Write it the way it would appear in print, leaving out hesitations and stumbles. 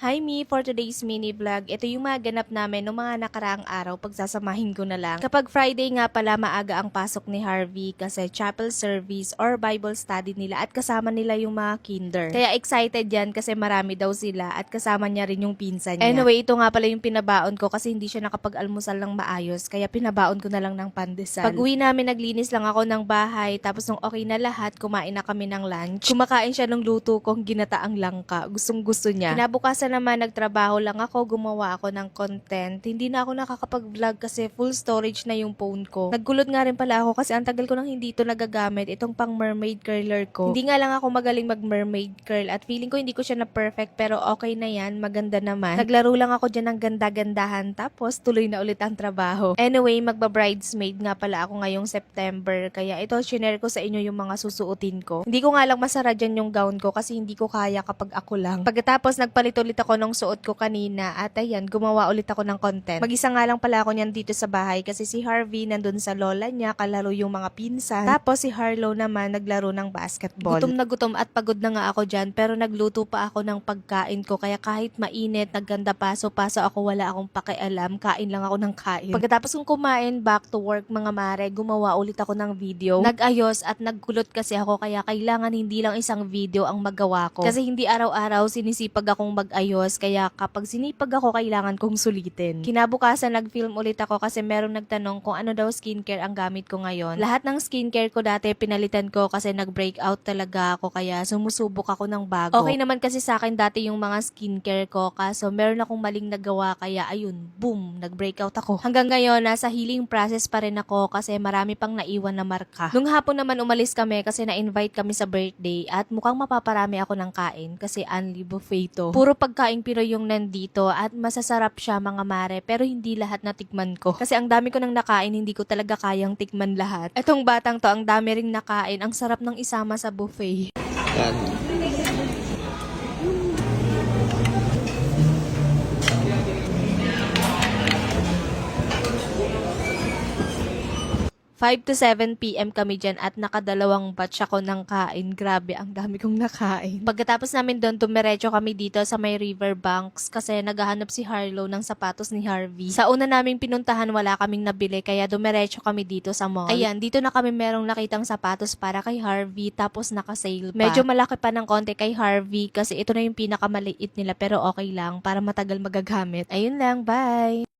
Hi me, for today's mini vlog, ito yung mga ganap namin noong mga nakaraang araw, pagsasamahin ko na lang. Kapag Friday nga pala maaga ang pasok ni Harvey kasi chapel service or Bible study nila at kasama nila yung mga kinder. Kaya excited yan kasi marami daw sila at kasama niya rin yung pinsan niya. Anyway, ito nga pala yung pinabaon ko kasi hindi siya nakapag-almusal ng maayos kaya pinabaon ko na lang ng pandesal. Pag uwi namin naglinis lang ako ng bahay tapos nung okay na lahat, kumain na kami ng lunch. Kumakain siya ng luto kong ginataang langka. Gustong gusto niya. Kinabukasan naman nagtrabaho lang ako, gumawa ako ng content. Hindi na ako nakakapag-vlog kasi full storage na yung phone ko. Nagkulot nga rin pala ako kasi ang tagal ko nang hindi ito nagagamit, itong pang mermaid curler ko. Hindi nga lang ako magaling mag mermaid curl at feeling ko hindi ko siya na perfect pero okay na yan, maganda naman. Naglaro lang ako dyan ng ganda-gandahan tapos tuloy na ulit ang trabaho. Anyway, magba-bridesmaid nga pala ako ngayong September kaya ito shinare ko sa inyo yung mga susuotin ko. Hindi ko nga lang masara dyan yung gown ko kasi hindi ko kaya kapag ako lang. Pagkatapos nagpalit ulit ako nung suot ko kanina at ayan, gumawa ulit ako ng content. Mag-isa nga lang pala ako niyan dito sa bahay kasi si Harvey nandun sa lola niya, kalaro yung mga pinsan. Tapos si Harlow naman naglaro ng basketball. Gutom na gutom at pagod na nga ako dyan pero nagluto pa ako ng pagkain ko kaya kahit mainit, nagganda paso-paso ako, wala akong pakialam, kain lang ako ng kain. Pagkatapos kong kumain, back to work mga mare, gumawa ulit ako ng video. Nag-ayos at nagkulot kasi ako kaya kailangan hindi lang isang video ang magawa ko. Kasi hindi araw-araw sinisipag akong mag-ayos kaya kapag sinipag ako kailangan kong sulitin. Kinabukasan nag-film ulit ako kasi merong nagtanong kung ano daw skincare ang gamit ko ngayon. Lahat ng skincare ko dati pinalitan ko kasi nag-breakout talaga ako kaya sumusubok ako ng bago. Okay naman kasi sa akin dati yung mga skincare ko kaso meron akong maling nagawa kaya ayun, boom, nag-breakout ako. Hanggang ngayon nasa healing process pa rin ako kasi marami pang naiwan na marka. Nung hapon naman umalis kami kasi na-invite kami sa birthday at mukhang mapaparami ako ng kain kasi only buffet to. Puro pagkain Pinoy yung nandito at masasarap siya mga mare pero hindi lahat natikman ko. Kasi ang dami ko nang nakain, hindi ko talaga kayang tikman lahat. Etong batang to, ang dami ring nakain, ang sarap ng isama sa buffet. Yan. 5 to 7 p.m. kami dyan at nakadalawang batch ako ng kain. Grabe, ang dami kong nakain. Pagkatapos namin doon, dumiretso kami dito sa may riverbanks kasi naghahanap si Harlow ng sapatos ni Harvey. Sa una naming pinuntahan, wala kaming nabili kaya dumiretso kami dito sa mall. Ayan, dito na kami merong nakitang sapatos para kay Harvey tapos naka-sale pa. Medyo malaki pa ng konti kay Harvey kasi ito na yung pinakamaliit nila pero okay lang para matagal magagamit. Ayun lang, bye!